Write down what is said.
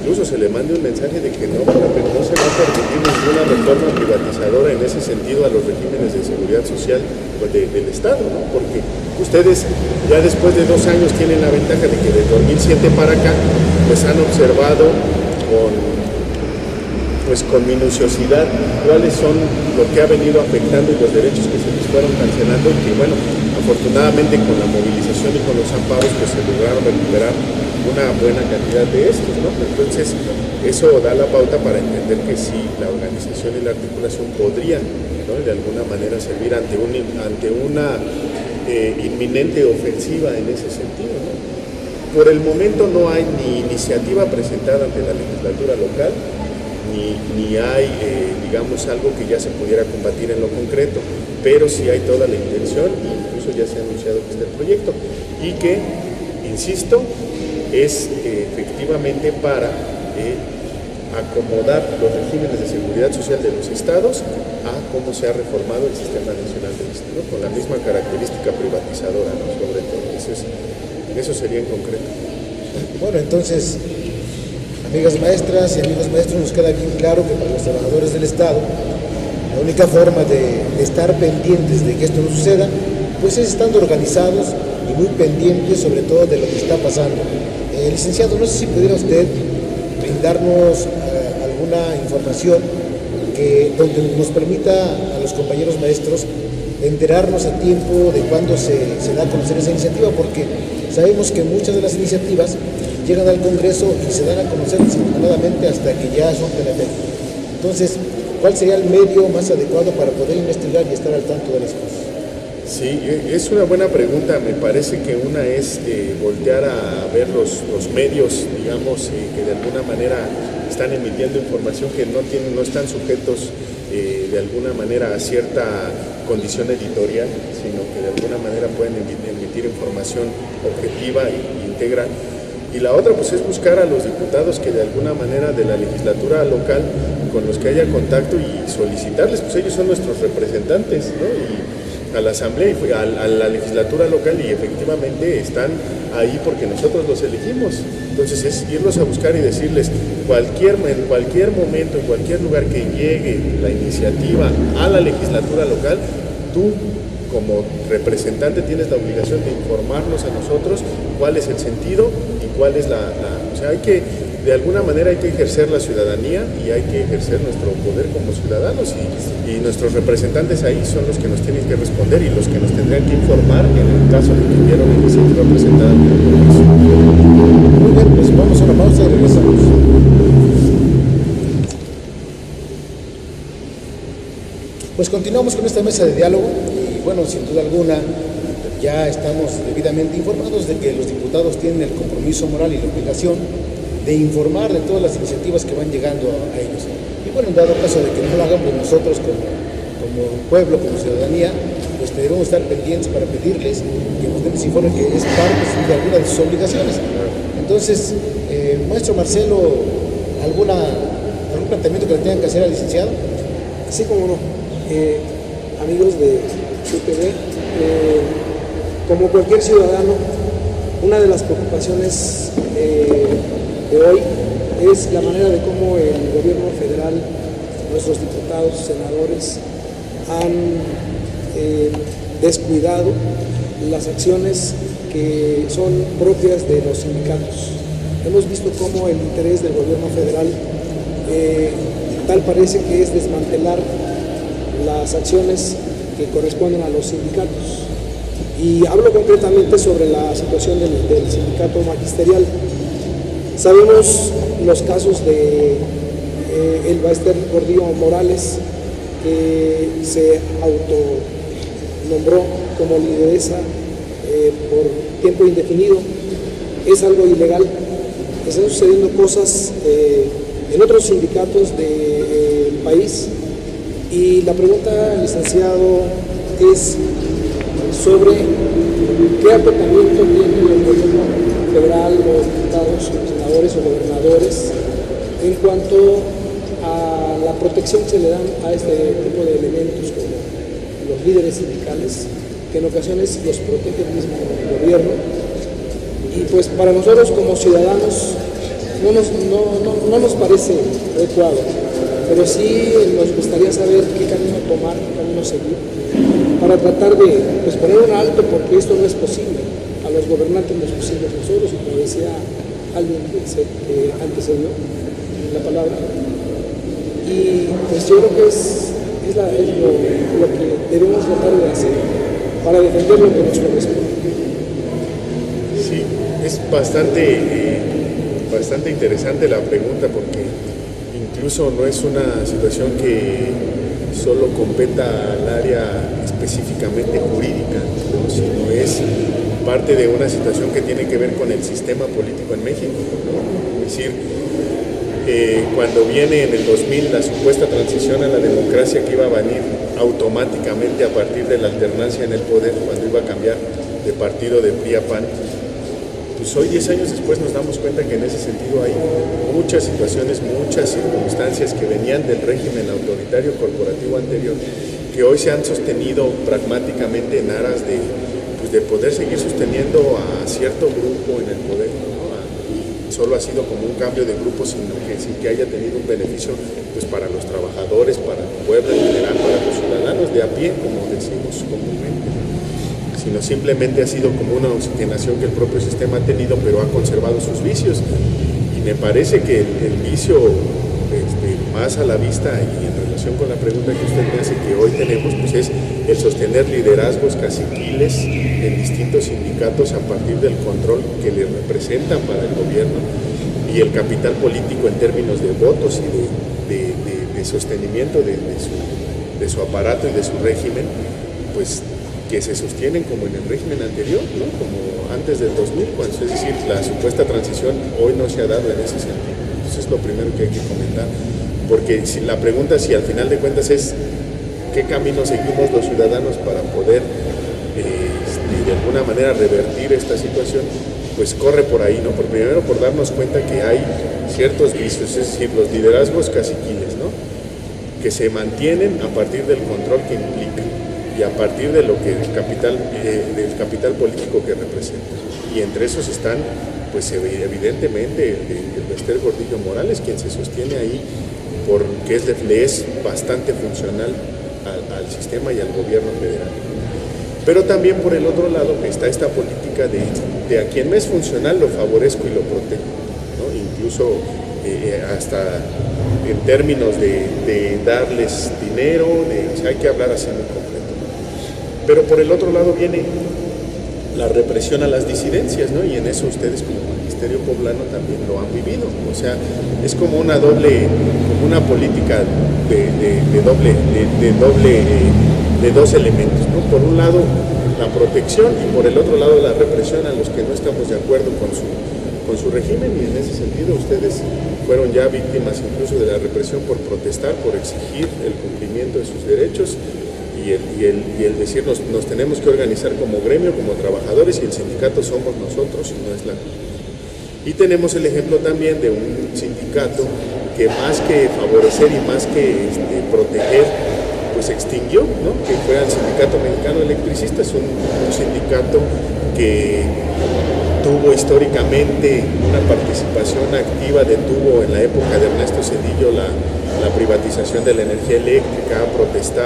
incluso se le mande un mensaje de que no se va a permitir ninguna reforma privatizadora en ese sentido a los regímenes de seguridad social del Estado, ¿no? Porque ustedes ya después de 2 años tienen la ventaja de que de 2007 para acá pues han observado con minuciosidad cuáles son lo que ha venido afectando y los derechos que se les fueron cancelando, y que bueno, afortunadamente con la movilización y con los amparos pues se lograron recuperar una buena cantidad de estos, ¿no? Entonces eso da la pauta para entender que sí, la organización y la articulación podrían, ¿no?, de alguna manera servir ante una inminente ofensiva en ese sentido, ¿no? Por el momento no hay ni iniciativa presentada ante la legislatura local, ni hay, digamos, algo que ya se pudiera combatir en lo concreto, pero sí hay toda la intención, incluso ya se ha anunciado que está el proyecto, y que, insisto, es efectivamente para acomodar los regímenes de seguridad social de los estados a cómo se ha reformado el Sistema Nacional del Estado, con la misma característica privatizadora, ¿no?, sobre todo. Eso sería en concreto. Bueno, entonces, amigas maestras y amigos maestros, nos queda bien claro que para los trabajadores del Estado la única forma de estar pendientes de que esto no suceda pues es estando organizados y muy pendientes sobre todo de lo que está pasando. Licenciado, no sé si pudiera usted brindarnos alguna información donde nos permita a los compañeros maestros enterarnos a tiempo de cuándo se da a conocer esa iniciativa, porque sabemos que muchas de las iniciativas llegan al Congreso y se dan a conocer desafortunadamente hasta que ya surten efecto. Entonces, ¿cuál sería el medio más adecuado para poder investigar y estar al tanto de las cosas? Sí, es una buena pregunta. Me parece que una es voltear a ver los medios, digamos, que de alguna manera están emitiendo información que no están sujetos de alguna manera a cierta condición editorial, sino que de alguna manera pueden emitir información objetiva e integral. Y la otra pues es buscar a los diputados que de alguna manera de la legislatura local con los que haya contacto y solicitarles, pues ellos son nuestros representantes, ¿no?, y a la asamblea y a la legislatura local, y efectivamente están ahí porque nosotros los elegimos. Entonces es irlos a buscar y decirles en cualquier momento, en cualquier lugar que llegue la iniciativa a la legislatura local, tú como representante tienes la obligación de informarnos a nosotros cuál es el sentido y cuál es o sea, de alguna manera hay que ejercer la ciudadanía y hay que ejercer nuestro poder como ciudadanos, y nuestros representantes ahí son los que nos tienen que responder y los que nos tendrían que informar en el caso de que hubiera una iniciativa presentada en el Congreso. Muy bien, pues vamos a una pausa y regresamos. Pues continuamos con esta mesa de diálogo y bueno, sin duda alguna ya estamos debidamente informados de que los diputados tienen el compromiso moral y la obligación de informar de todas las iniciativas que van llegando a ellos. Y bueno, en dado caso de que no lo hagamos nosotros como pueblo, como ciudadanía, pues debemos estar pendientes para pedirles que nos den ese informe que es parte de alguna de sus obligaciones. Entonces, maestro Marcelo, ¿algún planteamiento que le tengan que hacer al licenciado? Sí, como no. Amigos de UPB, como cualquier ciudadano, una de las preocupaciones de hoy es la manera de cómo el gobierno federal, nuestros diputados, senadores, han descuidado las acciones que son propias de los sindicatos. Hemos visto cómo el interés del gobierno federal tal parece que es desmantelar las acciones que corresponden a los sindicatos. Y hablo concretamente sobre la situación del sindicato magisterial. Sabemos los casos de el Baester Gordillo Morales, que se autonombró como lideresa por tiempo indefinido. Es algo ilegal. Están sucediendo cosas en otros sindicatos del país. Y la pregunta, licenciado, es sobre qué acotamiento tiene el gobierno federal, los diputados, los senadores o gobernadores en cuanto a la protección que se le dan a este tipo de elementos como los líderes sindicales, que en ocasiones los protege el mismo gobierno. Y pues para nosotros como ciudadanos no nos parece adecuado, pero sí nos gustaría saber qué camino tomar, qué camino seguir, para tratar de pues, poner un alto, porque esto no es posible. A los gobernantes nos pusimos nosotros, y como decía alguien que antecedió la palabra, y pues yo creo que es lo que debemos tratar de hacer para defender lo que nos corresponde. Sí, es bastante interesante la pregunta, porque incluso no es una situación que solo competa al área específicamente jurídica, ¿no? Sino es parte de una situación que tiene que ver con el sistema político en México, ¿no? Es decir, cuando viene en el 2000 la supuesta transición a la democracia que iba a venir automáticamente a partir de la alternancia en el poder, cuando iba a cambiar de partido de PRI a PAN, pues hoy 10 años después nos damos cuenta que en ese sentido hay muchas situaciones, muchas circunstancias que venían del régimen autoritario corporativo anterior, que hoy se han sostenido pragmáticamente en aras de poder seguir sosteniendo a cierto grupo en el poder, ¿no? Solo ha sido como un cambio de grupo, sin que haya tenido un beneficio pues, para los trabajadores, para el pueblo en general, para los ciudadanos de a pie, como decimos comúnmente, sino simplemente ha sido como una oxigenación que el propio sistema ha tenido, pero ha conservado sus vicios. Y me parece que el vicio más a la vista, y en relación con la pregunta que usted me hace, que hoy tenemos, pues es el sostener liderazgos caciquiles en distintos sindicatos a partir del control que le representan para el gobierno y el capital político en términos de votos y de sostenimiento de su aparato y de su régimen, pues que se sostienen como en el régimen anterior, ¿no? Como antes del 2000, es decir, la supuesta transición hoy no se ha dado en ese sentido. Entonces es lo primero que hay que comentar, porque si la pregunta, si al final de cuentas es qué camino seguimos los ciudadanos para poder de alguna manera revertir esta situación, pues corre por ahí, ¿no? Primero por darnos cuenta que hay ciertos vicios, es decir, los liderazgos caciquiles, ¿no? Que se mantienen a partir del control que implica y a partir de lo que del capital político que representa. Y entre esos están, pues evidentemente, el Bester Gordillo Morales, quien se sostiene ahí porque le es bastante funcional al sistema y al gobierno federal. Pero también por el otro lado está esta política de a quien me es funcional lo favorezco y lo protejo, ¿no? Incluso hasta en términos de darles dinero, hay que hablar así muy concreto. Pero por el otro lado viene la represión a las disidencias, ¿no? Y en eso ustedes como Magisterio Poblano también lo han vivido. O sea, es como una política de dos elementos, ¿no? Por un lado la protección y por el otro lado la represión a los que no estamos de acuerdo con su régimen, y en ese sentido ustedes fueron ya víctimas incluso de la represión por protestar, por exigir el cumplimiento de sus derechos y el decir nos tenemos que organizar como gremio, como trabajadores, y el sindicato somos nosotros y no es la... Y tenemos el ejemplo también de un sindicato que más que favorecer y más que proteger, pues extinguió, ¿no? Que fue el Sindicato Mexicano de Electricistas, un sindicato que tuvo históricamente una participación activa, detuvo en la época de Ernesto Zedillo la privatización de la energía eléctrica, ha protestado